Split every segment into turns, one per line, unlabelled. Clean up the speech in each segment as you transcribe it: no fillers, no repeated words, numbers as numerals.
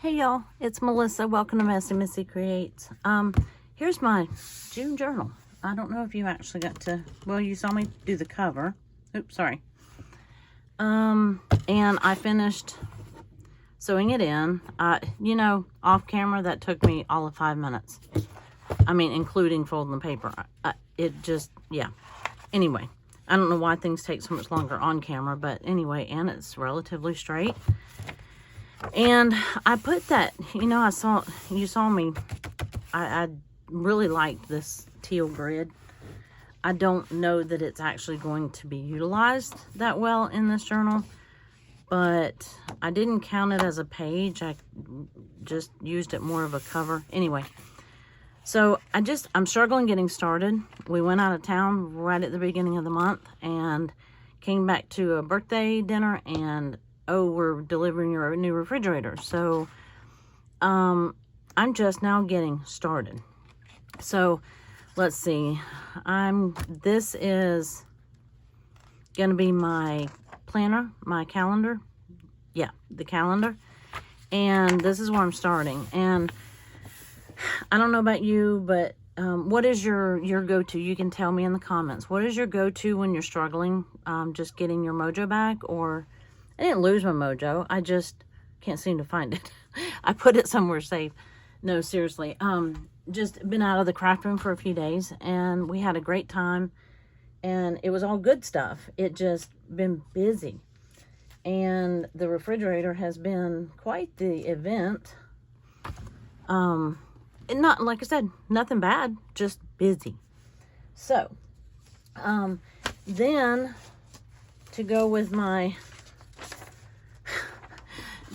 Hey y'all, it's Melissa. Welcome to Messy Missy Creates. Here's my June journal. I don't know if you actually got to, well, you saw me do the cover. Oops, sorry. And I finished sewing it in. Off camera, that took me all of 5 minutes. I mean, including folding the paper. Yeah. Anyway, I don't know why things take so much longer on camera, but anyway, and it's relatively straight. And I put that, you saw me, I really liked this teal grid. I don't know that it's actually going to be utilized that well in this journal, but I didn't count it as a page. I just used it more of a cover. Anyway, so I'm struggling getting started. We went out of town right at the beginning of the month and came back to a birthday dinner, and oh, we're delivering your new refrigerator. So I'm just now getting started. So let's see. This is gonna be my planner, my calendar. Yeah, the calendar. And this is where I'm starting. And I don't know about you, but what is your go-to? You can tell me in the comments. What is your go-to when you're struggling, just getting your mojo back? Or I didn't lose my mojo. I just can't seem to find it. I put it somewhere safe. No, seriously. Just been out of the craft room for a few days, and we had a great time, and it was all good stuff. It just been busy, and the refrigerator has been quite the event. Not, like I said, nothing bad, just busy. So, then to go with my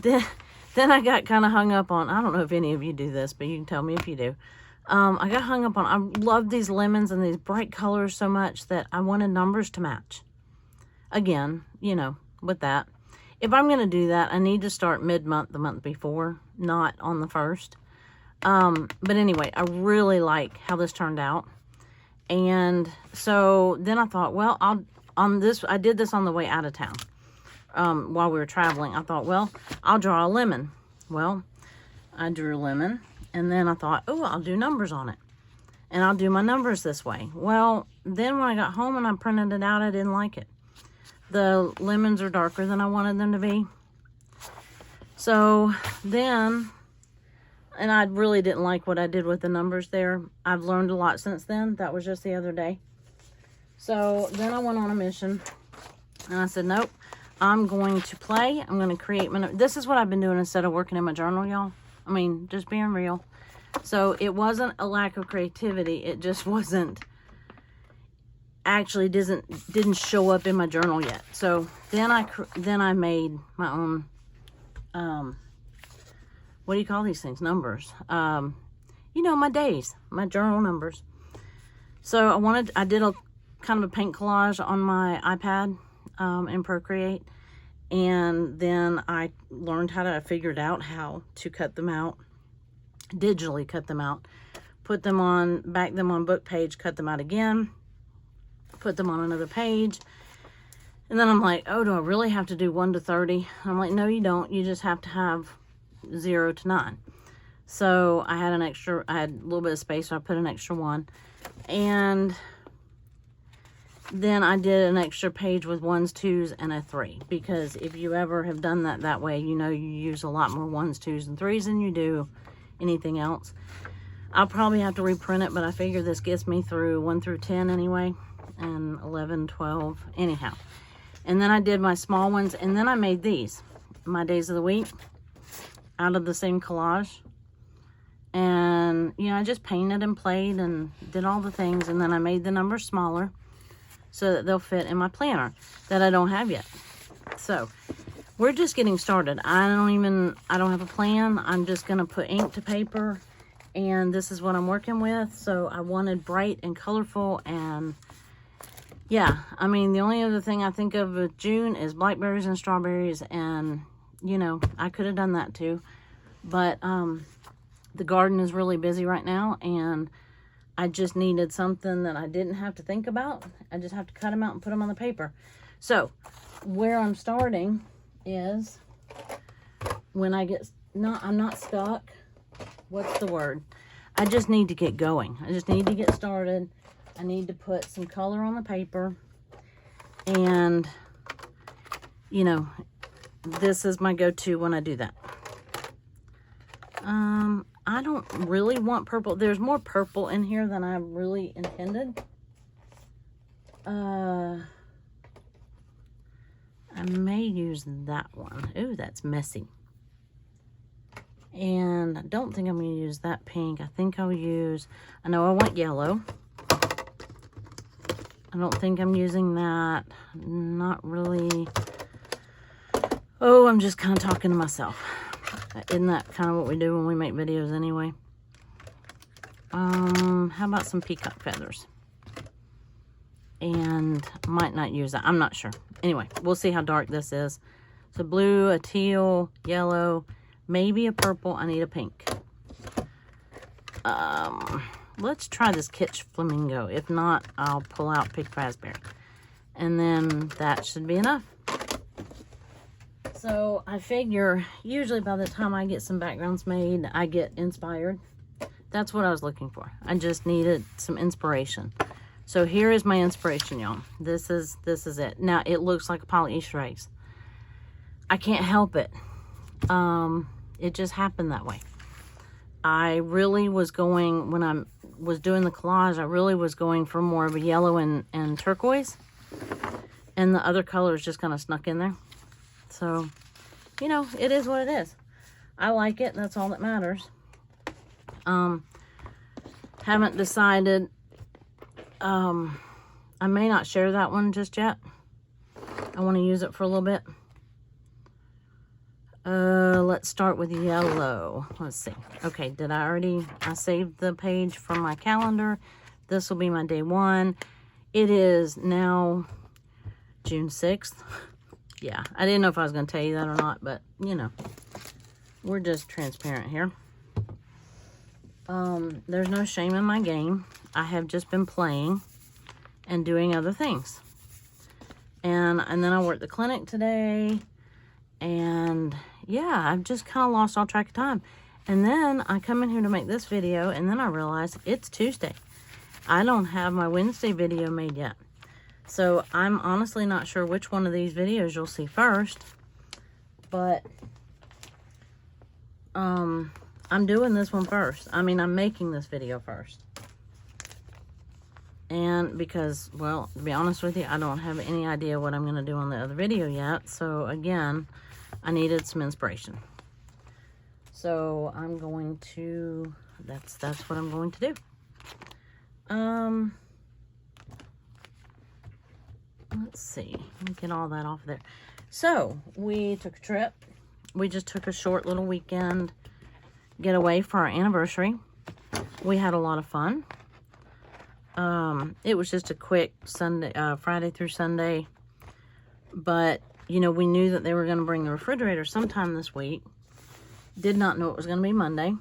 then I got kind of hung up on, I don't know if any of you do this, but you can tell me if you do. I got hung up on, I love these lemons and these bright colors so much that I wanted numbers to match. Again, with that. If I'm going to do that, I need to start mid-month, the month before, not on the 1st. But anyway, I really like how this turned out. And so then I thought, well, I did this on the way out of town. While we were traveling, I thought, well, I'll draw a lemon. Well, I drew a lemon, and then I thought, oh, I'll do numbers on it, and I'll do my numbers this way. Well, then when I got home and I printed it out, I didn't like it. The lemons are darker than I wanted them to be. So then, and I really didn't like what I did with the numbers there. I've learned a lot since then. That was just the other day. So then I went on a mission, and I said, nope. I'm going to play. I'm going to create my... This is what I've been doing instead of working in my journal, y'all. I mean, just being real. So it wasn't a lack of creativity. It just wasn't... Actually didn't show up in my journal yet. So then I made my own... what do you call these things? Numbers. My days. My journal numbers. So I did a kind of a paint collage on my iPad. In Procreate, and then I learned figured out how to cut them out, digitally cut them out, back them on book page, cut them out again, put them on another page, and then I'm like, oh, do I really have to do 1 to 30? I'm like, no, you don't. You just have to have 0 to 9. So I had a little bit of space, so I put an extra 1, and then I did an extra page with 1s, 2s, and a 3. Because if you ever have done that way, you use a lot more 1s, 2s, and 3s than you do anything else. I'll probably have to reprint it, but I figure this gets me through 1 through 10 anyway. And 11, 12, anyhow. And then I did my small ones, and then I made these. My days of the week out of the same collage. And, I just painted and played and did all the things. And then I made the numbers smaller, so that they'll fit in my planner that I don't have yet. So we're just getting started. I don't have a plan. I'm just going to put ink to paper, and this is what I'm working with. So I wanted bright and colorful, and yeah, I mean, the only other thing I think of with June is blackberries and strawberries, and I could have done that too, but the garden is really busy right now, and I just needed something that I didn't have to think about. I just have to cut them out and put them on the paper. So where I'm starting is when I get I'm not stuck. What's the word? I just need to get going. I just need to get started. I need to put some color on the paper. And, you know, this is my go-to when I do that. I don't really want purple. There's more purple in here than I really intended. I may use that one. Ooh, that's messy. And I don't think I'm going to use that pink. I think I'll use, I know I want yellow. I don't think I'm using that. Not really. Oh, I'm just kind of talking to myself. Isn't that kind of what we do when we make videos anyway? How about some peacock feathers? And might not use that. I'm not sure. Anyway, we'll see how dark this is. So blue, a teal, yellow, maybe a purple. I need a pink. Let's try this Kitsch Flamingo. If not, I'll pull out Pink Raspberry. And then that should be enough. So I figure usually by the time I get some backgrounds made, I get inspired. That's what I was looking for. I just needed some inspiration. So here is my inspiration, y'all. This is it. Now it looks like a pile of Easter eggs. I can't help it. It just happened that way. I really was going, when I was doing the collage, I really was going for more of a yellow and turquoise. And the other colors just kind of snuck in there. So, you know, it is what it is. I like it. That's all that matters. Haven't decided. I may not share that one just yet. I want to use it for a little bit. Let's start with yellow. Let's see. Okay, I saved the page from my calendar. This will be my day one. It is now June 6th. Yeah, I didn't know if I was going to tell you that or not, but, you know, we're just transparent here. There's no shame in my game. I have just been playing and doing other things. And then I worked the clinic today. And, yeah, I've just kind of lost all track of time. And then I come in here to make this video, and then I realize it's Tuesday. I don't have my Wednesday video made yet. So I'm honestly not sure which one of these videos you'll see first. But I'm doing this one first. I mean, I'm making this video first. And because, well, to be honest with you, I don't have any idea what I'm going to do on the other video yet. So again, I needed some inspiration. So I'm going to, that's what I'm going to do. Let's see. Let me get all that off there. So, we took a trip. We just took a short little weekend getaway for our anniversary. We had a lot of fun. It was just a quick Sunday, Friday through Sunday. But, you know, we knew that they were going to bring the refrigerator sometime this week. Did not know it was going to be Monday.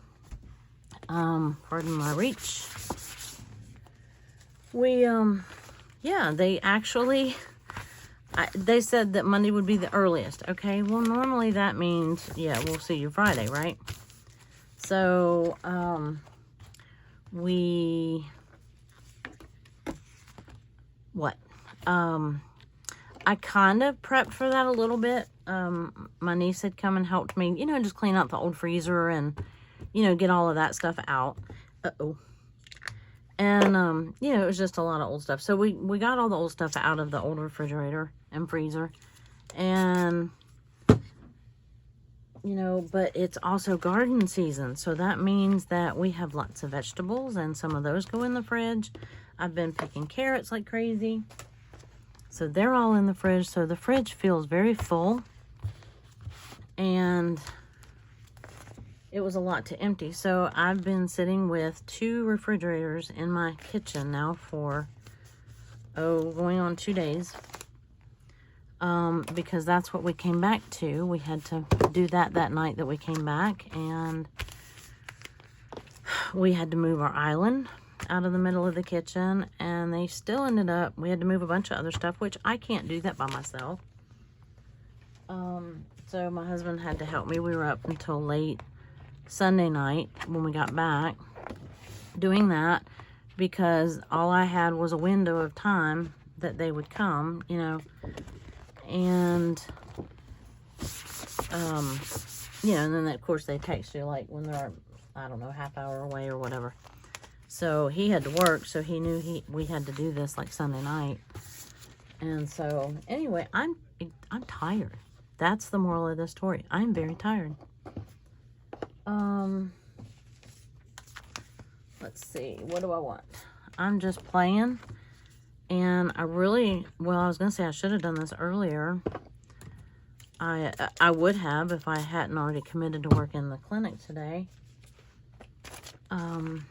Pardon my reach. We, yeah, they actually, they said that Monday would be the earliest. Okay, well, normally that means, yeah, we'll see you Friday, right? So, I kind of prepped for that a little bit. My niece had come and helped me, you know, just clean out the old freezer and, you know, get all of that stuff out. And, you know, it was just a lot of old stuff. So we got all the old stuff out of the old refrigerator and freezer. And, you know, but it's also garden season. So that means that we have lots of vegetables and some of those go in the fridge. I've been picking carrots like crazy. So they're all in the fridge. So the fridge feels very full. And it was a lot to empty. So I've been sitting with 2 refrigerators in my kitchen now for, going on 2 days. Because that's what we came back to. We had to do that night that we came back. And we had to move our island out of the middle of the kitchen. And they still ended up, we had to move a bunch of other stuff, which I can't do that by myself. So my husband had to help me. We were up until late Sunday night when we got back doing that, because all I had was a window of time that they would come, you know, and you know, and then of course they text you like when they're, I don't know, half hour away or whatever. So he had to work, so he knew we had to do this like Sunday night. And so anyway, I'm tired. That's the moral of the story. I'm very tired. Let's see, what do I want? I'm just playing, and I really, well, I was gonna say I should have done this earlier. I would have if I hadn't already committed to work in the clinic today. And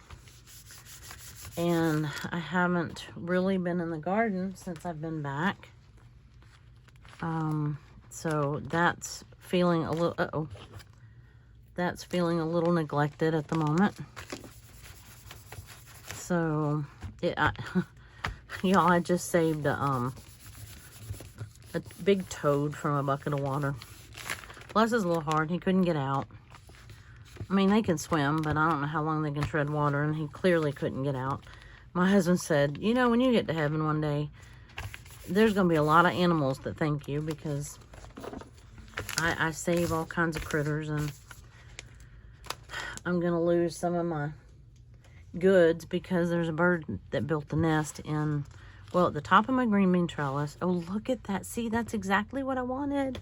I haven't really been in the garden since I've been back. So that's feeling a little, that's feeling a little neglected at the moment. So, y'all, I just saved a big toad from a bucket of water. Bless is a little hard. He couldn't get out. I mean, they can swim, but I don't know how long they can tread water, and he clearly couldn't get out. My husband said, you know, when you get to heaven one day, there's going to be a lot of animals that thank you, because I save all kinds of critters, and I'm going to lose some of my goods because there's a bird that built the nest in, well, at the top of my green bean trellis. Oh, look at that. See, that's exactly what I wanted.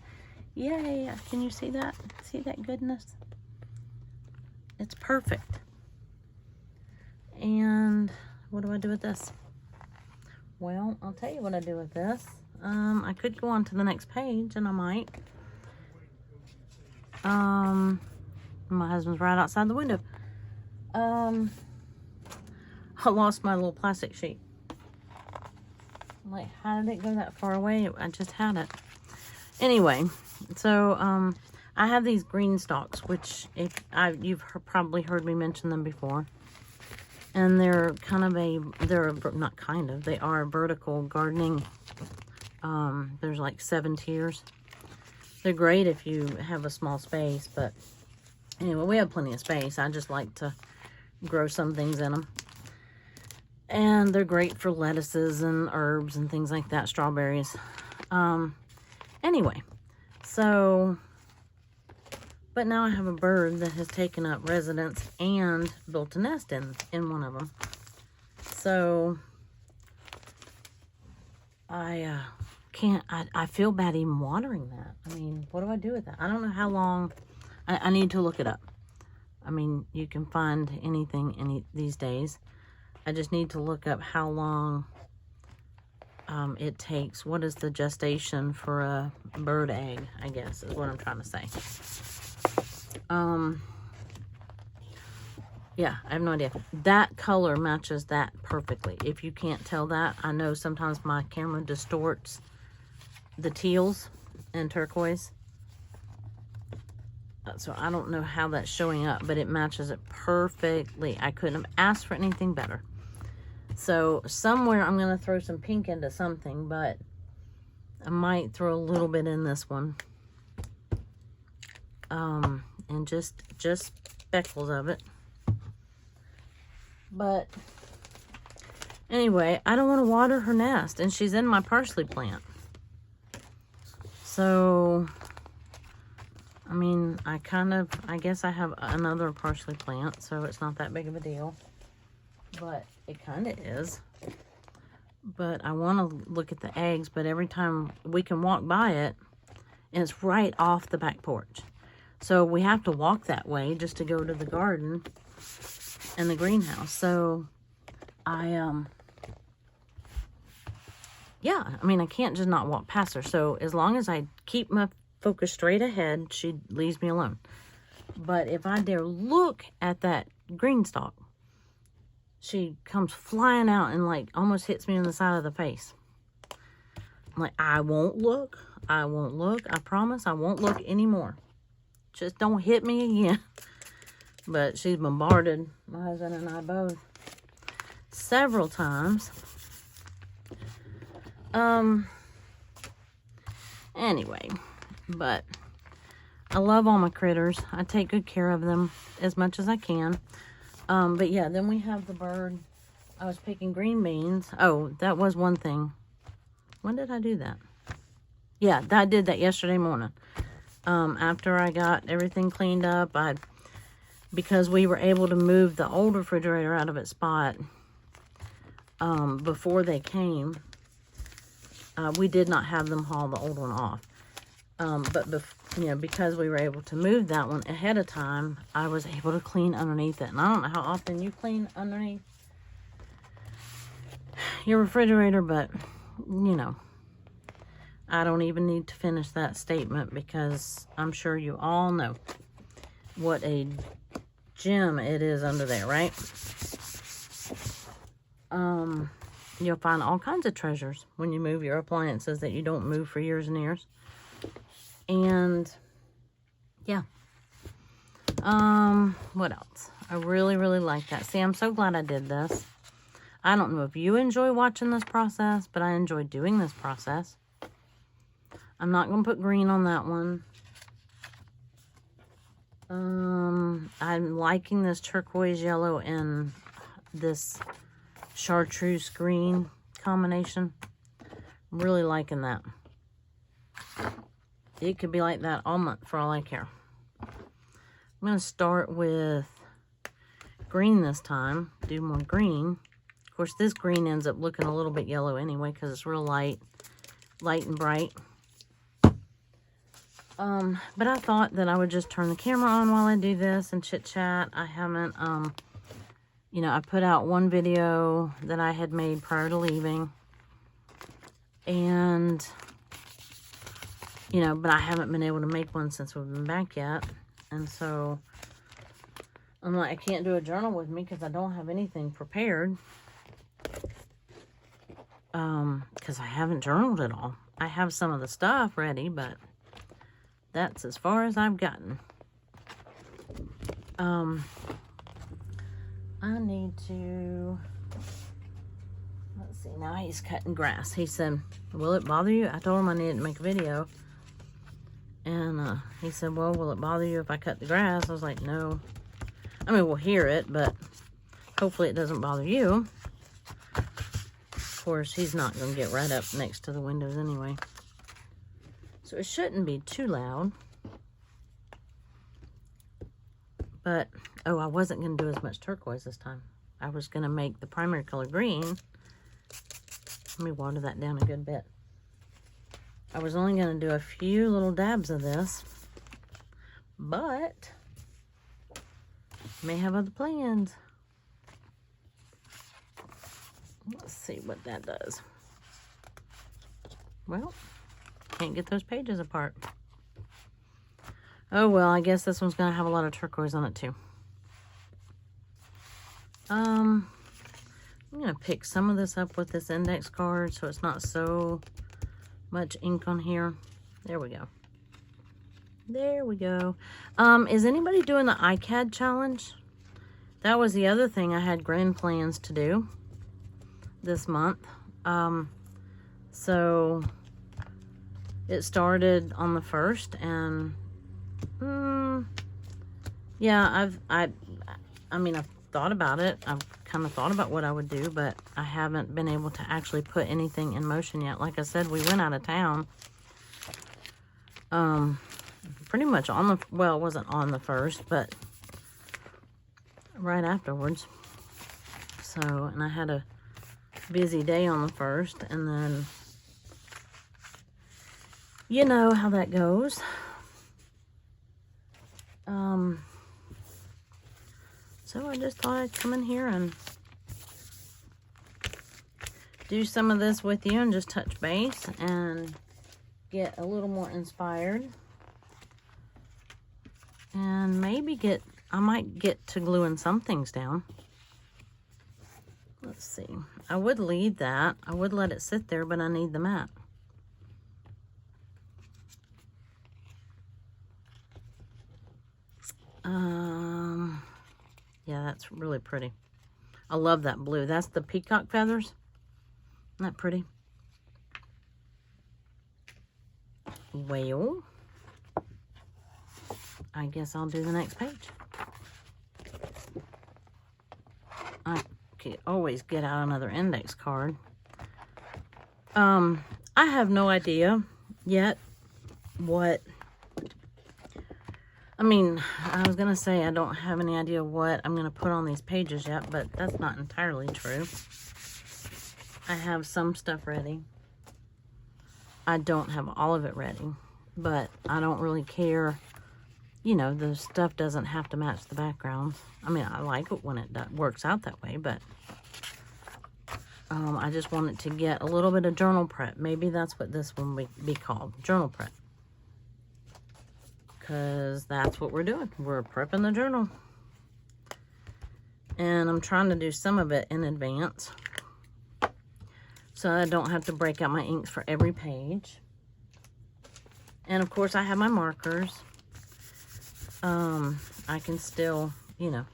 Yay. Can you see that? See that goodness? It's perfect. And what do I do with this? Well, I'll tell you what I do with this. I could go on to the next page, and I might. My husband's right outside the window. I lost my little plastic sheet. I'm like, how did it go that far away? I just had it. Anyway, so I have these green stalks, which you've probably heard me mention them before. And they're kind of they are vertical gardening. There's like 7 tiers. They're great if you have a small space, but anyway, we have plenty of space. I just like to grow some things in them. And they're great for lettuces and herbs and things like that, strawberries. Anyway, so, but now I have a bird that has taken up residence and built a nest in one of them. So, I feel bad even watering that. I mean, what do I do with that? I don't know how long. I need to look it up. I mean, you can find anything these days. I just need to look up how long it takes. What is the gestation for a bird egg, I guess, is what I'm trying to say. Yeah, I have no idea. That color matches that perfectly. If you can't tell that, I know sometimes my camera distorts the teals and turquoise. So I don't know how that's showing up, but it matches it perfectly. I couldn't have asked for anything better. So somewhere I'm going to throw some pink into something, but I might throw a little bit in this one. And just speckles of it. But anyway, I don't want to water her nest, and she's in my parsley plant. So, I mean, I guess I have another parsley plant, so it's not that big of a deal. But it kind of is. But I want to look at the eggs, but every time we can walk by it, and it's right off the back porch. So we have to walk that way just to go to the garden and the greenhouse. So yeah, I mean, I can't just not walk past her. So as long as I keep my focus straight ahead, she leaves me alone. But if I dare look at that green stalk, she comes flying out and like almost hits me on the side of the face. I'm like, I won't look. I won't look. I promise I won't look anymore. Just don't hit me again. But she's bombarded my husband and I both several times. Anyway, but I love all my critters. I take good care of them as much as I can. But yeah, then we have the bird. I was picking green beans. Oh, that was one thing. When did I do that? Yeah, I did that yesterday morning. After I got everything cleaned up, because we were able to move the old refrigerator out of its spot before they came, we did not have them haul the old one off. But because we were able to move that one ahead of time, I was able to clean underneath it. And I don't know how often you clean underneath your refrigerator, but I don't even need to finish that statement because I'm sure you all know what a gem it is under there, right? You'll find all kinds of treasures when you move your appliances that you don't move for years and years. And yeah. What else? I really, really like that. See, I'm so glad I did this. I don't know if you enjoy watching this process, but I enjoy doing this process. I'm not going to put green on that one. I'm liking this turquoise yellow and this chartreuse green combination. I'm really liking that. It could be like that all month for all I care. I'm going to start with green this time. Do more green. Of course, this green ends up looking a little bit yellow anyway because it's real light and bright. But I thought that I would just turn the camera on while I do this and chit chat. I haven't, I put out one video that I had made prior to leaving. And, but I haven't been able to make one since we've been back yet. And so I'm like, I can't do a journal with me because I don't have anything prepared. Because I haven't journaled at all. I have some of the stuff ready, but that's as far as I've gotten. I need to, let's see, now he's cutting grass. He said, will it bother you? I told him I needed to make a video. And he said, well, will it bother you if I cut the grass? I was like, no. I mean, we'll hear it, but hopefully it doesn't bother you. Of course, he's not going to get right up next to the windows anyway. So it shouldn't be too loud. But, oh, I wasn't going to do as much turquoise this time. I was going to make the primary color green. Let me water that down a good bit. I was only going to do a few little dabs of this. But, may have other plans. Let's see what that does. Well, can't get those pages apart. Oh, well, I guess this one's going to have a lot of turquoise on it, too. I'm going to pick some of this up with this index card so it's not so much ink on here. There we go. There we go. Is anybody doing the iCAD challenge? That was the other thing I had grand plans to do this month. So it started on the 1st, and yeah, I've thought about it. I've kind of thought about what I would do, but I haven't been able to actually put anything in motion yet. Like I said, we went out of town. Pretty much on the, well, it wasn't on the 1st, but right afterwards. So, and I had a busy day on the 1st, and then you know how that goes. So I just thought I'd come in here and do some of this with you and just touch base and get a little more inspired. And maybe I might get to gluing some things down. Let's see. I would leave that. I would let it sit there, but I need the mat. Yeah, that's really pretty. I love that blue. That's the peacock feathers. Isn't that pretty? Well, I guess I'll do the next page. I can always get out another index card. I have no idea yet what, I mean, I was going to say I don't have any idea what I'm going to put on these pages yet, but that's not entirely true. I have some stuff ready. I don't have all of it ready, but I don't really care. You know, the stuff doesn't have to match the background. I mean, I like it when it works out that way, but I just wanted to get a little bit of journal prep. Maybe that's what this one would be called, journal prep. Because that's what we're doing. We're prepping the journal. And I'm trying to do some of it in advance, so I don't have to break out my inks for every page. And of course I have my markers. I can still, you know,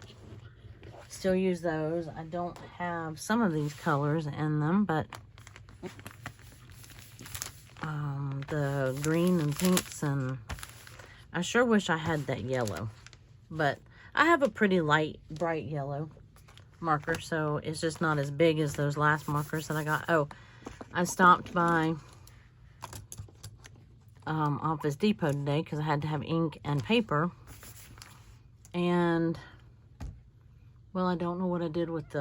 still use those. I don't have some of these colors in them, but the green and pinks, and I sure wish I had that yellow, but I have a pretty light, bright yellow marker, so it's just not as big as those last markers that I got. Oh, I stopped by Office Depot today because I had to have ink and paper. And, well, I don't know what I did with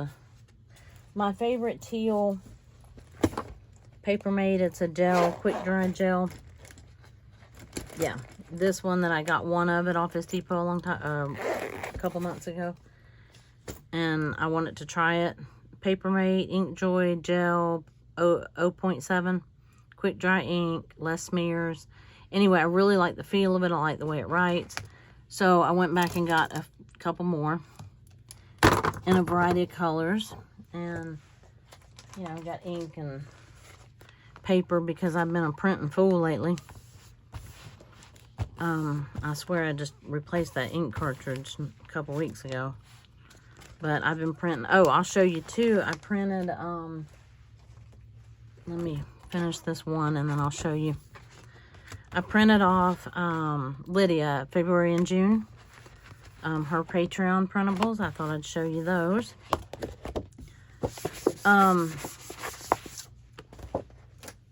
my favorite teal Paper Mate. It's a gel, quick dry gel. Yeah, this one that I got one of at Office Depot a couple months ago. And I wanted to try it. Paper Mate, Ink Joy, gel, 0.7, quick dry ink, less smears. Anyway, I really like the feel of it. I like the way it writes. So I went back and got a couple more in a variety of colors. And, you know, got ink and paper because I've been a printing fool lately. I swear I just replaced that ink cartridge a couple weeks ago. But I've been printing. Oh, I'll show you too. I printed, let me finish this one and then I'll show you. I printed off Lydia, February and June. Her Patreon printables. I thought I'd show you those.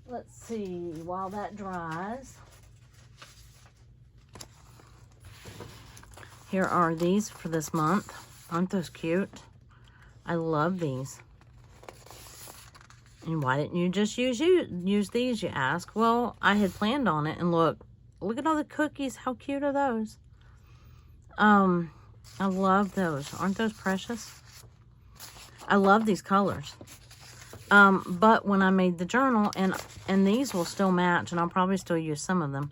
Let's see, while that dries. Here are these for this month. Aren't those cute? I love these. And why didn't you just use these, you ask? Well, I had planned on it, and look at all the cookies. How cute are those? I love those. Aren't those precious? I love these colors. But when I made the journal, and these will still match, and I'll probably still use some of them.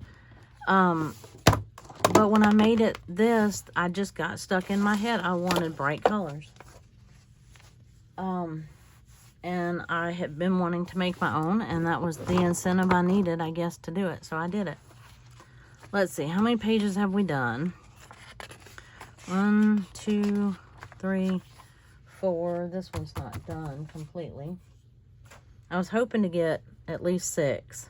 But when I made this, I just got stuck in my head. I wanted bright colors. And I had been wanting to make my own, and that was the incentive I needed, I guess, to do it. So I did it. Let's see, how many pages have we done? 1, 2, 3, 4. This one's not done completely. I was hoping to get at least 6.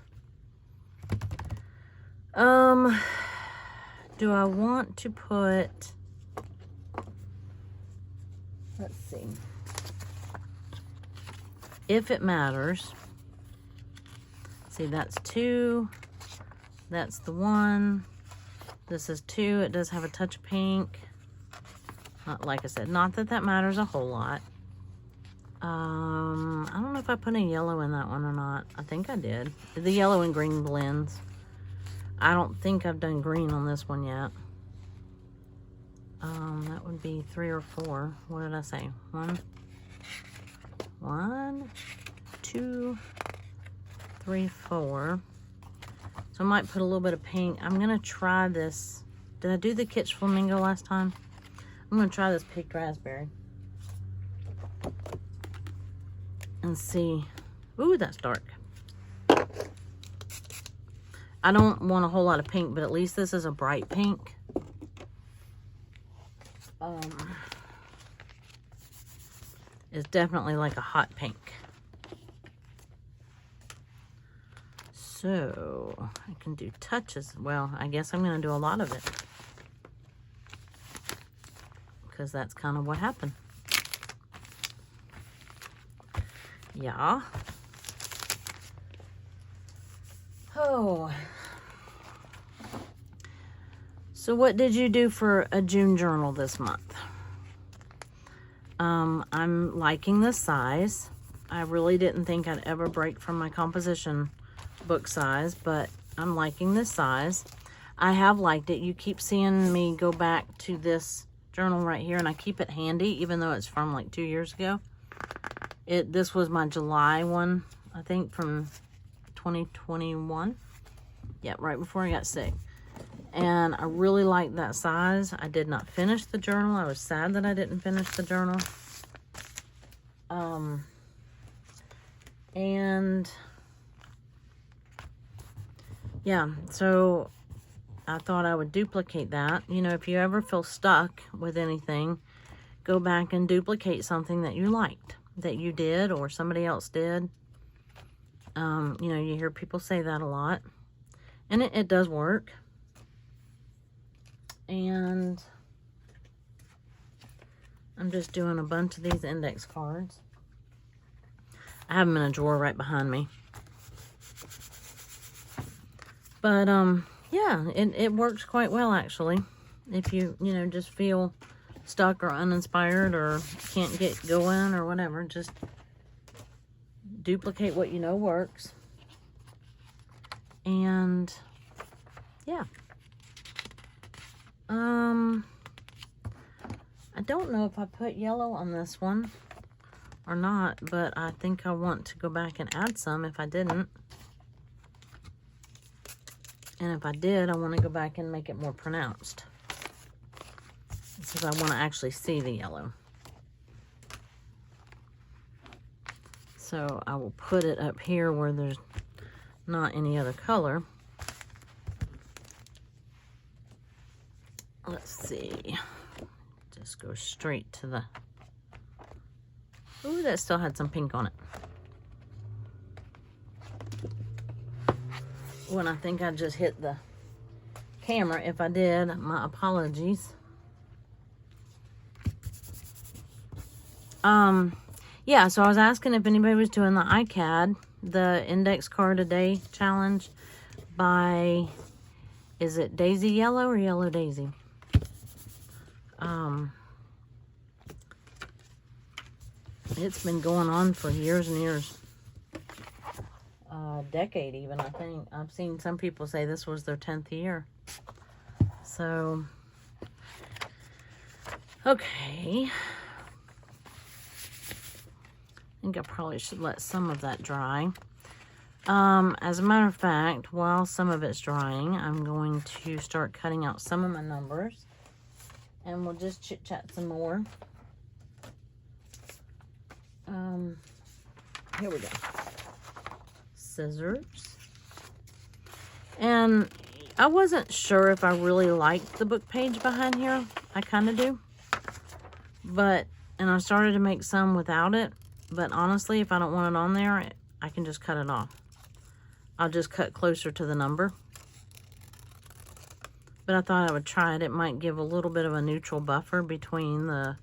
Do I want to put, let's see, if it matters. See, that's 2. That's the 1. This is 2. It does have a touch of pink. Not, like I said, not that that matters a whole lot. I don't know if I put any yellow in that one or not. I think I did. The yellow and green blends. I don't think I've done green on this one yet. That would be 3 or 4. What did I say? 1, 2, 3, 4. So I might put a little bit of pink. I'm gonna try this. Did I do the Kitsch Flamingo last time? I'm gonna try this picked raspberry and see. Ooh, that's dark. I don't want a whole lot of pink, but at least this is a bright pink. It's definitely like a hot pink. So I can do touches. Well, I guess I'm going to do a lot of it. because that's kind of what happened. Yeah. Oh. So what did you do for a June journal this month? I'm liking the size. I really didn't think I'd ever break from my composition book size, but I'm liking this size. I have liked it. You keep seeing me go back to this journal right here, and I keep it handy, even though it's from like 2 years ago. This was my July one, I think, from 2021. Yeah, right before I got sick. And I really liked that size. I did not finish the journal. I was sad that I didn't finish the journal. And yeah, so I thought I would duplicate that. You know, if you ever feel stuck with anything, go back and duplicate something that you liked, that you did or somebody else did. You know, you hear people say that a lot. And it does work. And I'm just doing a bunch of these index cards. I have them in a drawer right behind me. But, yeah, it works quite well, actually. If you know, just feel stuck or uninspired or can't get going or whatever, just duplicate what you know works. And, yeah. I don't know if I put yellow on this one or not, but I think I want to go back and add some if I didn't. And if I did, I want to go back and make it more pronounced, because I want to actually see the yellow. So I will put it up here where there's not any other color. Let's see. Just go straight to the... Ooh, that still had some pink on it. When I think I just hit the camera. If I did, my apologies. Yeah, so I was asking if anybody was doing the iCAD, the index card a day challenge by, is it Daisy Yellow or Yellow Daisy? It's been going on for years and years. Decade even, I think. I've seen some people say this was their 10th year. So, okay. I think I probably should let some of that dry. As a matter of fact, while some of it's drying, I'm going to start cutting out some of my numbers. And we'll just chit-chat some more. Here we go. Scissors. And I wasn't sure if I really liked the book page behind here. I kind of do. And I started to make some without it. But honestly, if I don't want it on there, I can just cut it off. I'll just cut closer to the number. But I thought I would try it. It might give a little bit of a neutral buffer between the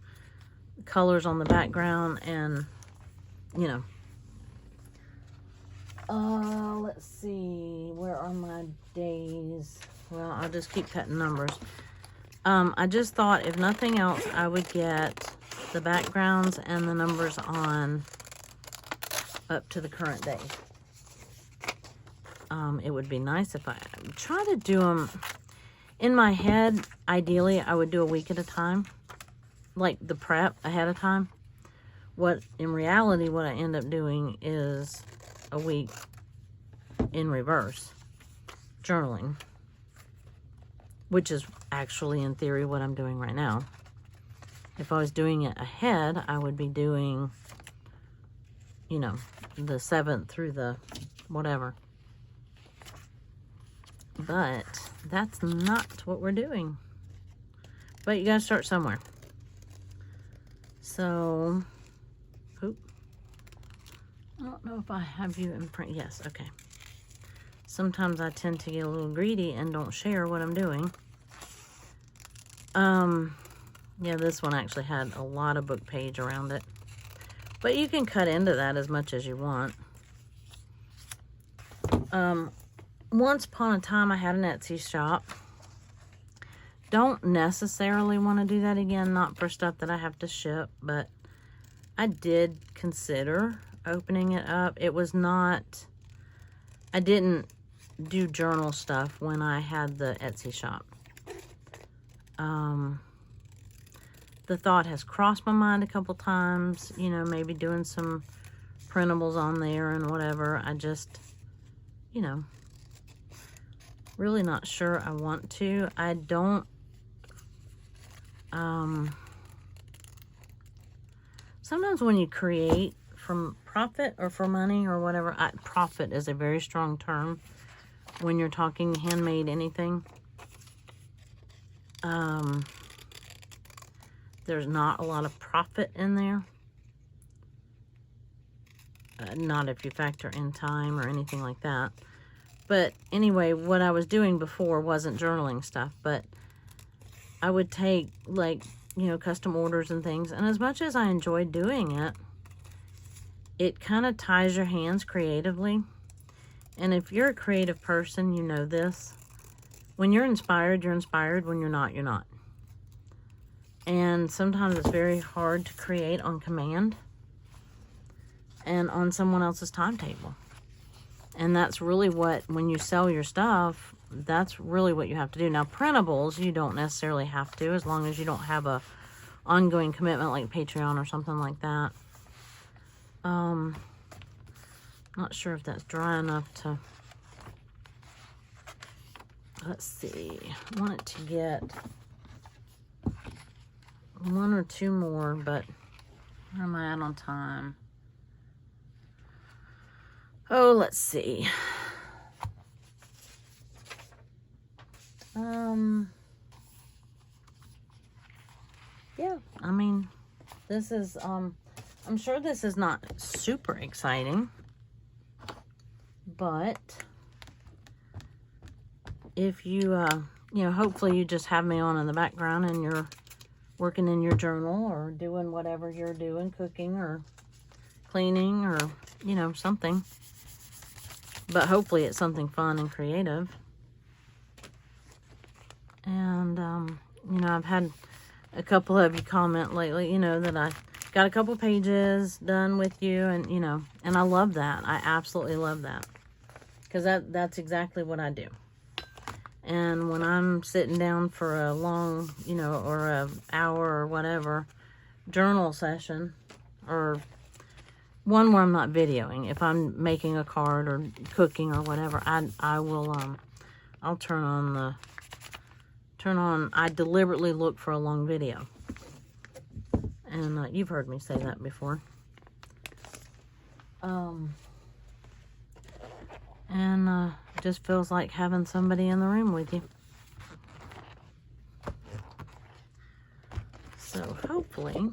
colors on the background and, you know. Let's see. Where are my days? Well, I'll just keep cutting numbers. I just thought, if nothing else, I would get the backgrounds and the numbers on up to the current day. It would be nice if I try to do them in my head. Ideally, I would do a week at a time, like the prep ahead of time. In reality, what I end up doing is a week in reverse journaling, which is actually in theory what I'm doing right now. If I was doing it ahead, I would be doing, you know, the 7th through the whatever. But that's not what we're doing. But you gotta start somewhere. So, I don't know if I have you in print. Yes, okay. Sometimes I tend to get a little greedy and don't share what I'm doing. Yeah, this one actually had a lot of book page around it. But you can cut into that as much as you want. Once upon a time, I had an Etsy shop. Don't necessarily want to do that again, not for stuff that I have to ship, but I did consider opening it up. It was not, I didn't do journal stuff when I had the Etsy shop. The thought has crossed my mind a couple times, you know, maybe doing some printables on there and whatever. I just, you know, really not sure I want to. I don't, sometimes when you create from profit or for money or whatever, profit is a very strong term when you're talking handmade anything. There's not a lot of profit in there. Not if you factor in time or anything like that. But anyway, what I was doing before wasn't journaling stuff, but I would take, like, you know, custom orders and things. And as much as I enjoyed doing it, it kind of ties your hands creatively. And if you're a creative person, you know this. When you're inspired, you're inspired. When you're not, you're not. And sometimes it's very hard to create on command and on someone else's timetable. And that's really what, when you sell your stuff, that's really what you have to do. Now, printables, you don't necessarily have to, as long as you don't have a ongoing commitment like Patreon or something like that. Not sure if that's dry enough to, let's see, I want it to get one or two more, but where am I at on time? Oh, let's see. Yeah, I mean, this is, I'm sure this is not super exciting, but if you, you know, hopefully you just have me on in the background and you're working in your journal or doing whatever you're doing, cooking or cleaning or, you know, something. But hopefully it's something fun and creative. And, you know, I've had a couple of you comment lately, you know, that I got a couple pages done with you. And, you know, and I love that. I absolutely love that. Because that's exactly what I do. And when I'm sitting down for a long, you know, or an hour or whatever journal session, or one where I'm not videoing, if I'm making a card or cooking or whatever, I will, I'll turn on, I deliberately look for a long video. And you've heard me say that before. It just feels like having somebody in the room with you. So hopefully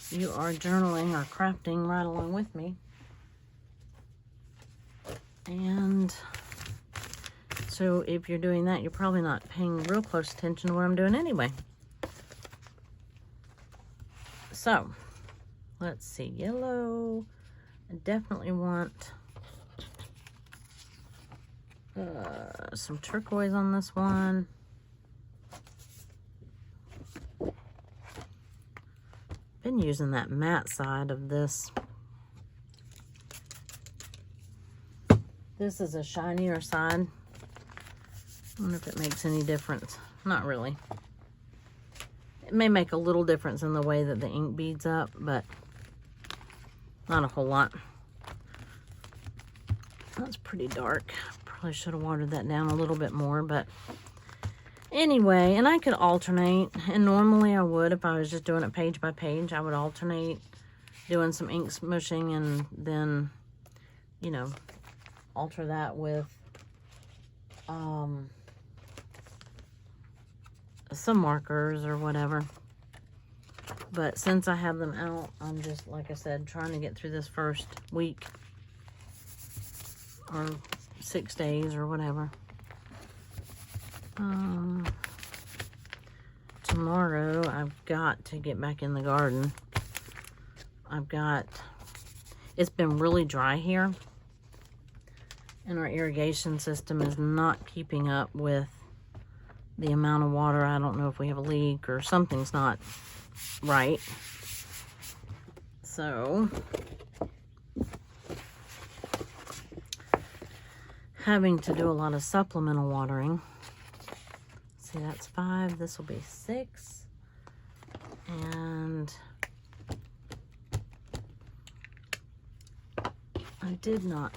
you are journaling or crafting right along with me. And so if you're doing that, you're probably not paying real close attention to what I'm doing anyway. So let's see, yellow. I definitely want some turquoise on this one. Been using that matte side of this. This is a shinier side. I wonder if it makes any difference. Not really. It may make a little difference in the way that the ink beads up, but not a whole lot. That's pretty dark. Probably should have watered that down a little bit more, but anyway, and I could alternate, and normally I would if I was just doing it page by page. I would alternate doing some ink smushing and then, you know, alter that with some markers or whatever. But since I have them out, I'm just, like I said, trying to get through this first week or 6 days or whatever. tomorrow I've got to get back in the garden. It's been really dry here, and our irrigation system is not keeping up with the amount of water. I don't know if we have a leak or something's not right. So, having to do a lot of supplemental watering. See, that's 5. This will be 6. And I did not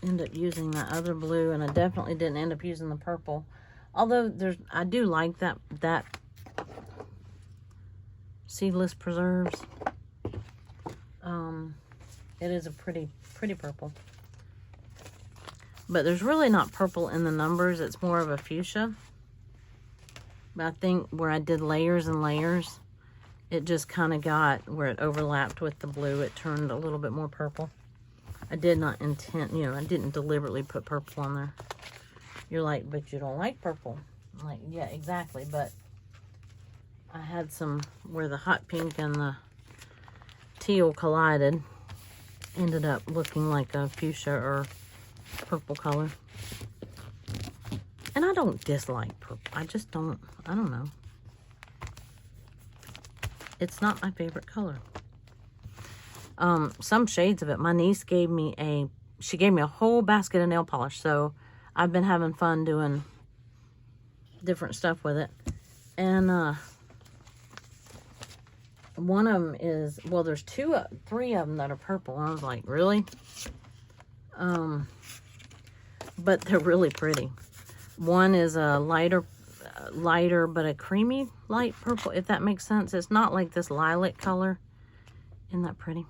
end up using that other blue, and I definitely didn't end up using the purple. Although I do like that seedless preserves. It is a pretty purple. But there's really not purple in the numbers. It's more of a fuchsia. But I think where I did layers and layers, it just kind of got where it overlapped with the blue. It turned a little bit more purple. I did not intend, I didn't deliberately put purple on there. You're like, but you don't like purple. I'm like, yeah, exactly. But I had some where the hot pink and the teal collided. Ended up looking like a fuchsia or purple color. And I don't dislike purple. I just don't, I don't know. It's not my favorite color. Some shades of it. My niece gave me a whole basket of nail polish. So I've been having fun doing different stuff with it. And one of them is, well, there's 3 of them that are purple. And I was like, really? But they're really pretty. One is a lighter but a creamy light purple, if that makes sense. It's not like this lilac color. Isn't that pretty?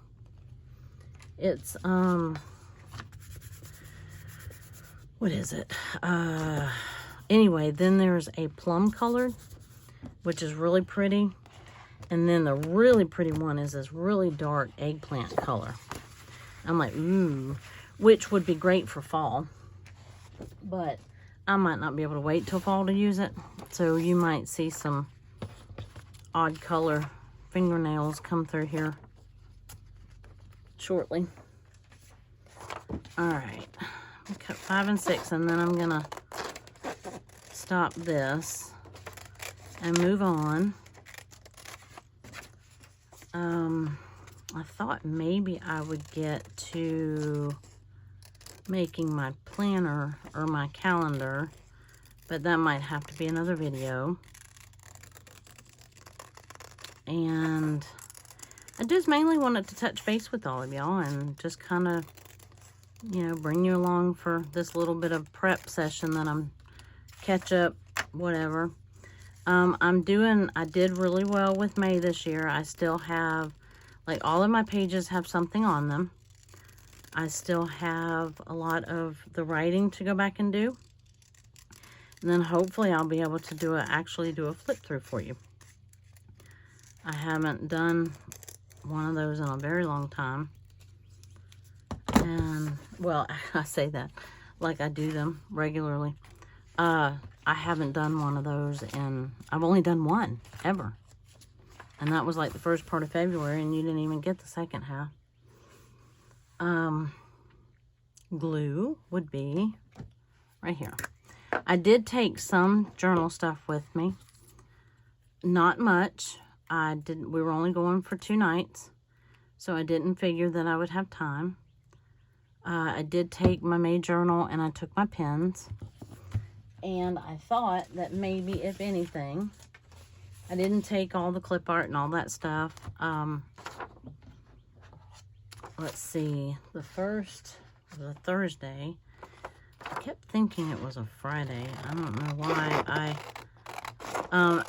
It's what is it? Anyway, then there's a plum colored, which is really pretty. And then the really pretty one is this really dark eggplant color. I'm like, ooh, which would be great for fall. But I might not be able to wait till fall to use it. So you might see some odd color fingernails come through here shortly. All right, cut 5 and 6, and then I'm gonna stop this and move on. I thought maybe I would get to making my planner or my calendar, but that might have to be another video. And I just mainly wanted to touch base with all of y'all and just kind of, bring you along for this little bit of prep session that I'm catch up, whatever. I did really well with May this year. I still have, like, all of my pages have something on them. I still have a lot of the writing to go back and do. And then hopefully I'll be able to actually do a flip through for you. I haven't done one of those in a very long time. And, well, I say that like I do them regularly. I haven't done one of those I've only done one, ever. And that was like the first part of February, and you didn't even get the second half. Glue would be right here. I did take some journal stuff with me. Not much. We were only going for 2 nights, so I didn't figure that I would have time. I did take my May journal, and I took my pens. And I thought that maybe, if anything, I didn't take all the clip art and all that stuff. Let's see. The first was a Thursday. I kept thinking it was a Friday. I don't know why.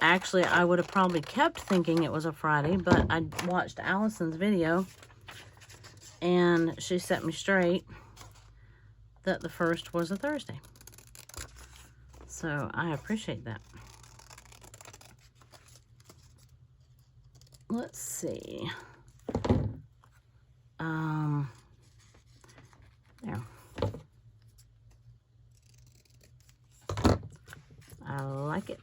Actually, I would have probably kept thinking it was a Friday, but I watched Allison's video, and she set me straight that the first was a Thursday. So I appreciate that. Let's see. There. I like it.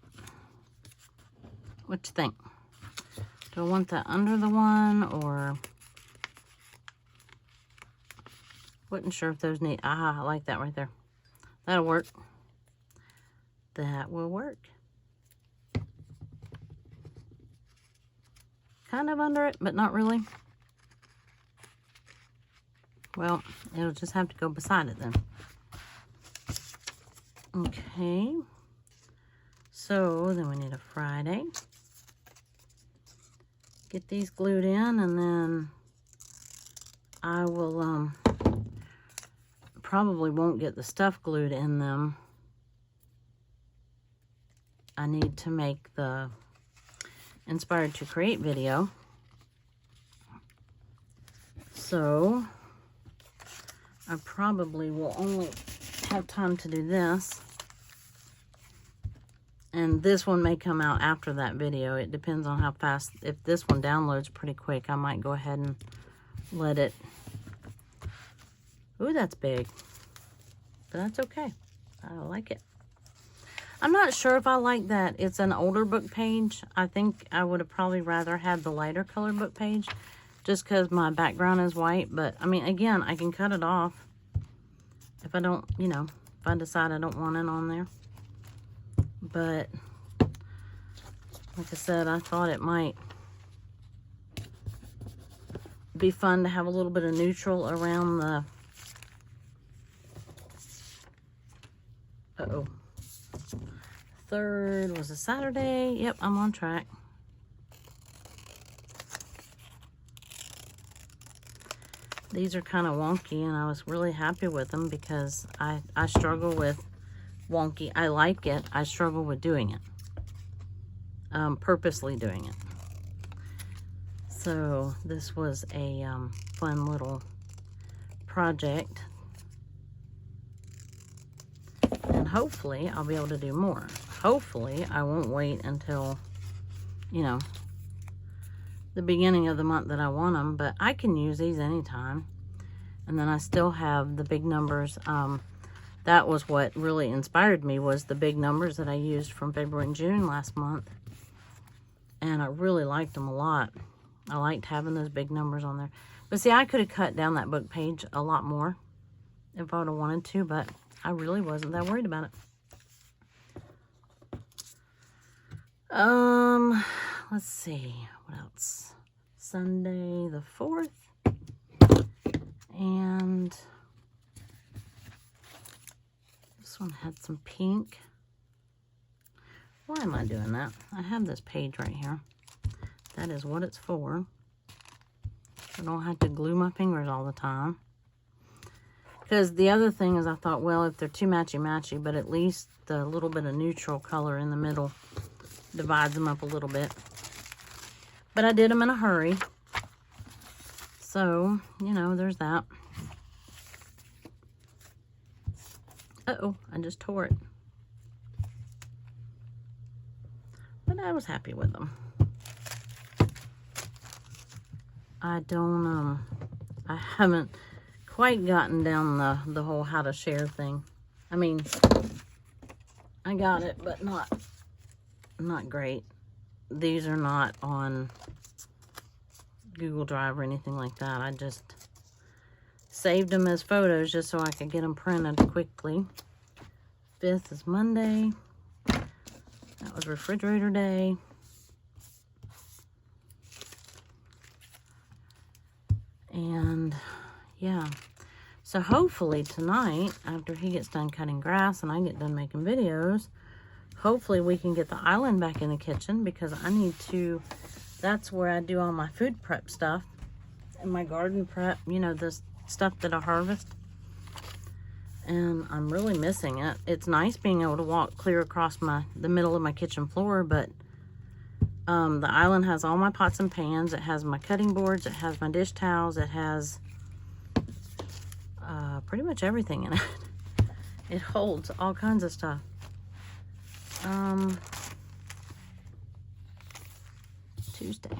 What you think? Do I want that under the one, or... Wasn't sure if those need... Ah, I like that right there. That'll work. That will work. Kind of under it, but not really. Well, it'll just have to go beside it then. Okay. So then we need a Friday. Get these glued in, and then I will probably won't get the stuff glued in them. I need to make the Inspired to Create video. So I probably will only have time to do this. And this one may come out after that video. It depends on how fast. If this one downloads pretty quick, I might go ahead and let it. Ooh, that's big. But that's okay. I like it. I'm not sure if I like that it's an older book page. I think I would have probably rather had the lighter color book page, just because my background is white. But, I mean, again, I can cut it off if I don't, you know, if I decide I don't want it on there. But, like I said, I thought it might be fun to have a little bit of neutral around the... Uh-oh. 3rd was a Saturday. Yep, I'm on track. These are kind of wonky, and I was really happy with them because I struggle with wonky. I like it. I struggle with doing it. Purposely doing it. So this was a fun little project. And hopefully I'll be able to do more. Hopefully I won't wait until, you know, the beginning of the month that I want them, but I can use these anytime. And then I still have the big numbers. That was what really inspired me, was the big numbers that I used from February and June last month. And I really liked them a lot. I liked having those big numbers on there. But see, I could have cut down that book page a lot more if I would have wanted to, but I really wasn't that worried about it. Let's see, what else? Sunday the 4th. And this one had some pink. Why am I doing that? I have this page right here. That is what it's for. I don't have to glue my fingers all the time. Because the other thing is, I thought, well, if they're too matchy-matchy, but at least the little bit of neutral color in the middle divides them up a little bit. But I did them in a hurry. So, you know, there's that. Uh-oh, I just tore it. But I was happy with them. I haven't quite gotten down the whole how to share thing. I mean, I got it, but not great. These are not on Google Drive or anything like that. I just saved them as photos just so I could get them printed quickly. 5th is Monday. That was refrigerator day. And yeah, so hopefully tonight, after he gets done cutting grass and I get done making videos, hopefully we can get the island back in the kitchen, because I need to, that's where I do all my food prep stuff and my garden prep, you know, the stuff that I harvest. And I'm really missing it. It's nice being able to walk clear across the middle of my kitchen floor, but the island has all my pots and pans. It has my cutting boards. It has my dish towels. It has pretty much everything in it. It holds all kinds of stuff. Tuesday.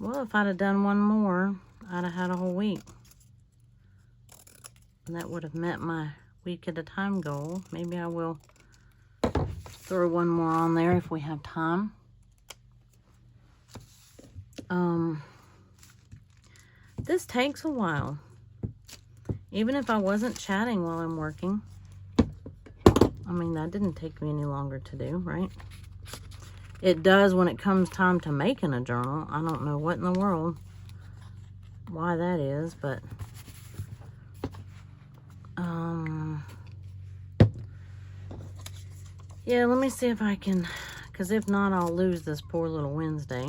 Well, if I'd have done one more, I'd have had a whole week. And that would have met my week at a time goal. Maybe I will throw one more on there if we have time. This takes a while. Even if I wasn't chatting while I'm working. I mean, that didn't take me any longer to do, right? It does when it comes time to making a journal. I don't know what in the world, why that is, but yeah, let me see if I can, because if not, I'll lose this poor little Wednesday.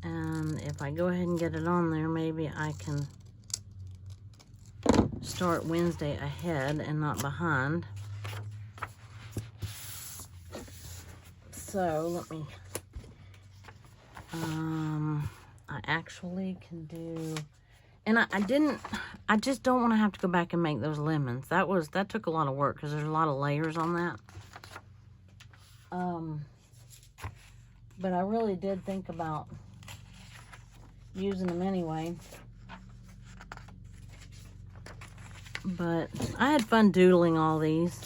And if I go ahead and get it on there, maybe I can start Wednesday ahead and not behind. So let me, I actually can do, and I just don't want to have to go back and make those lemons. That took a lot of work because there's a lot of layers on that. But I really did think about using them anyway. But I had fun doodling all these.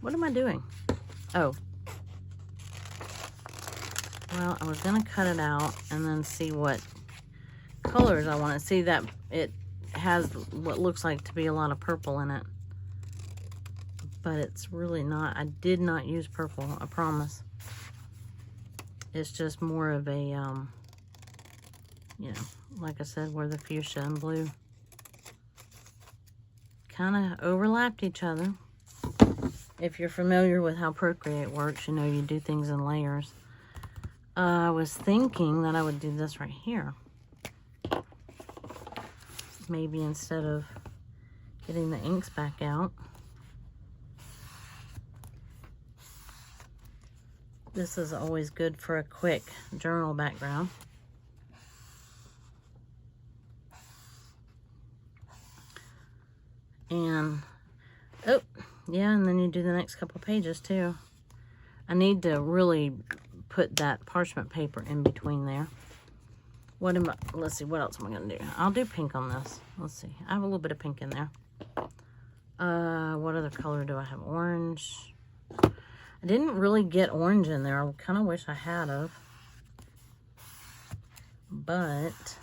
What am I doing? Oh. Well, I was going to cut it out and then see what colors I want to see. That it has what looks like to be a lot of purple in it. But it's really not. I did not use purple, I promise. It's just more of a, you know, like I said, where the fuchsia and blue kind of overlapped each other. If you're familiar with how Procreate works, you know you do things in layers. I was thinking that I would do this right here. Maybe instead of getting the inks back out. This is always good for a quick journal background. And, oh, yeah, and then you do the next couple pages too. I need to really put that parchment paper in between there. What am I, let's see, what else am I going to do? I'll do pink on this. Let's see, I have a little bit of pink in there. What other color do I have? Orange. I didn't really get orange in there. I kind of wish I had of. But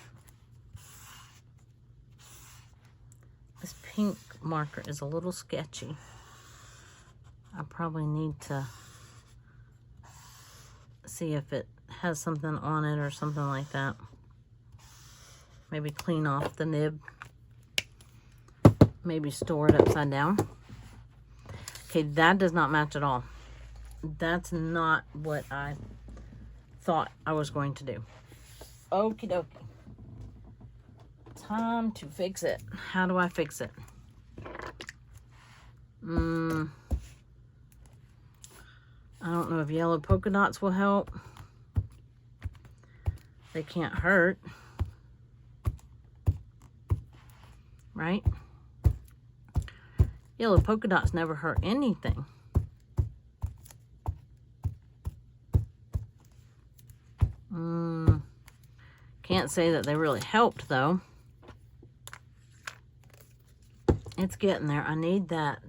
this pink marker is a little sketchy. I probably need to see if it has something on it or something like that. Maybe clean off the nib. Maybe store it upside down. Okay, that does not match at all. That's not what I thought I was going to do. Okie dokie. Time to fix it. How do I fix it? I don't know if yellow polka dots will help. They can't hurt. Right? Yellow polka dots never hurt anything. Can't say that they really helped though. It's getting there. I need that.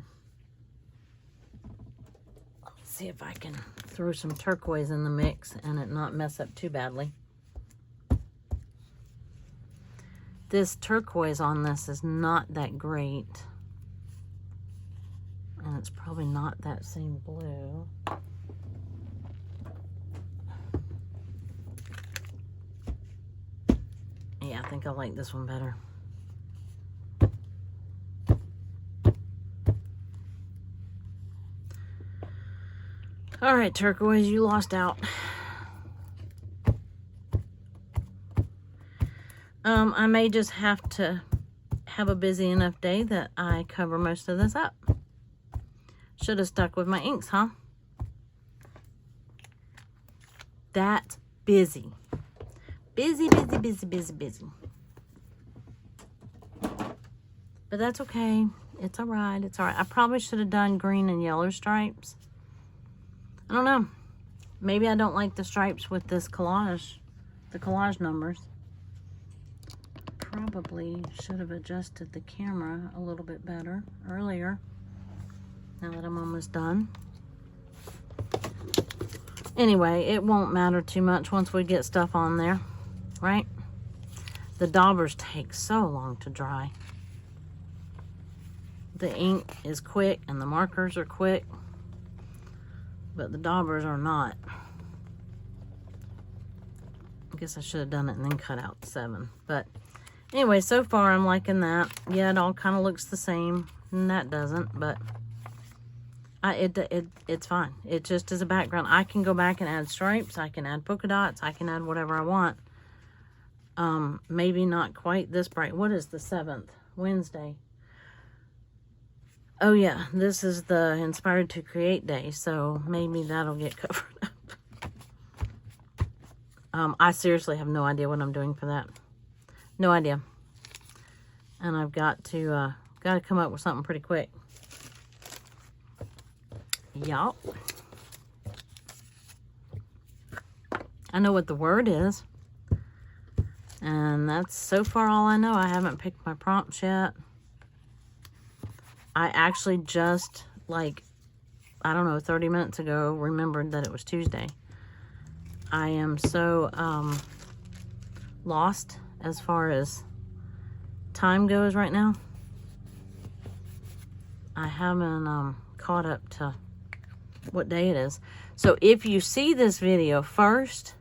Let me see if I can throw some turquoise in the mix and it not mess up too badly. This turquoise on this is not that great. And it's probably not that same blue. Yeah, I think I like this one better. All right, turquoise, you lost out. I may just have to have a busy enough day that I cover most of this up. Should have stuck with my inks, huh? That's busy. Busy, busy, busy, busy, busy. But that's okay. It's all right. It's all right. I probably should have done green and yellow stripes. I don't know. Maybe I don't like the stripes with this collage, the collage numbers. Probably should have adjusted the camera a little bit better earlier. Now that I'm almost done. Anyway, it won't matter too much once we get stuff on there, right? The daubers take so long to dry. The ink is quick and the markers are quick, but the daubers are not. I guess I should have done it and then cut out 7. But anyway, so far I'm liking that. Yeah, it all kind of looks the same, and that doesn't, but it's fine. It just is a background. I can go back and add stripes. I can add polka dots. I can add whatever I want. Maybe not quite this bright. What is the 7th? Wednesday. Oh yeah, this is the Inspired to Create day, so maybe that'll get covered up. I seriously have no idea what I'm doing for that. No idea. And I've got to come up with something pretty quick. Yup. I know what the word is. And that's so far all I know. I haven't picked my prompts yet. I actually just, like, I don't know, 30 minutes ago remembered that it was Tuesday. I am so lost as far as time goes right now. I haven't caught up to what day it is. So if you see this video first,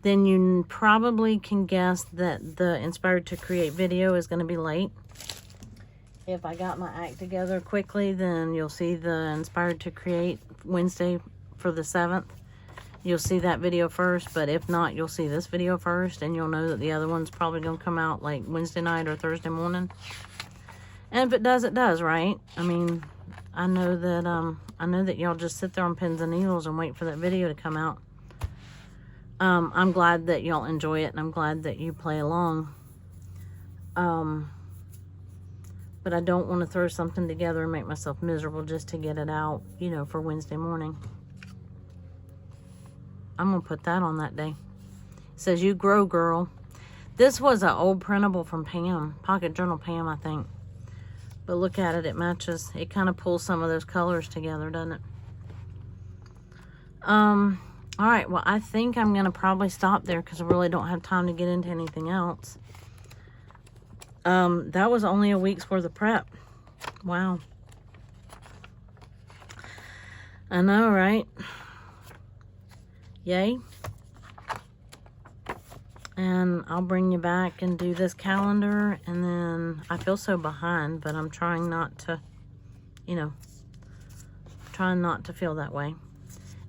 then you probably can guess that the Inspired to Create video is going to be late. If I got my act together quickly, then you'll see the Inspired to Create Wednesday for the 7th. You'll see that video first, but if not, you'll see this video first, and you'll know that the other one's probably going to come out like Wednesday night or Thursday morning. And if it does, it does, right? I mean, I know that y'all just sit there on pins and needles and wait for that video to come out. I'm glad that y'all enjoy it, and I'm glad that you play along. But I don't want to throw something together and make myself miserable just to get it out, you know, for Wednesday morning. I'm going to put that on that day. It says, "You grow, girl." This was an old printable from Pam, Pocket Journal Pam, I think. But look at it, it matches. It kind of pulls some of those colors together, doesn't it? All right, well, I think I'm going to probably stop there because I really don't have time to get into anything else. That was only a week's worth of prep. Wow. I know, right? Yay. And I'll bring you back and do this calendar, and then I feel so behind, but I'm trying not to, you know, trying not to feel that way.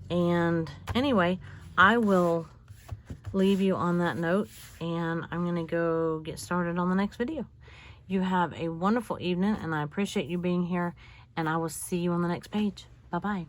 And anyway, I will leave you on that note, and I'm going to go get started on the next video. You have a wonderful evening, and I appreciate you being here, and I will see you on the next page. Bye-bye.